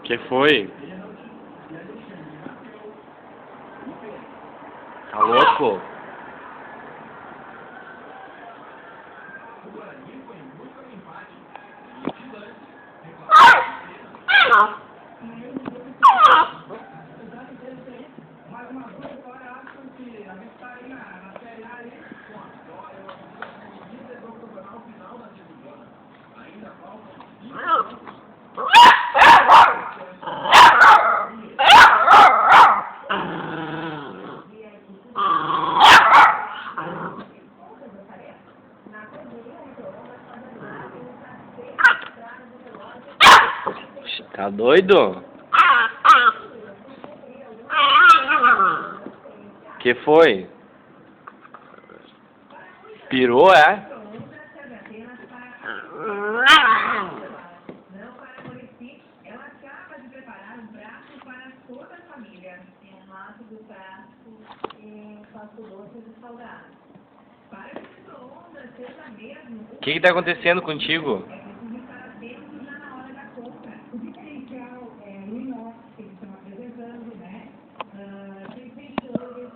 Que foi? Tá louco? Tá doido? Que foi? Pirou, é? Ela acaba de preparar um prato para toda a família. É um maço do prato e faço doces e salgados. Para que o micro-ondas seja mesmo O que tá acontecendo contigo? é preciso estar atento já na hora da compra. O diferencial é o inox que eles estão apresentando, né? Tem fechadores,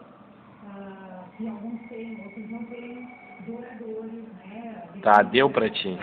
que alguns têm, outros não têm, douradores, né? Tá, deu pra ti.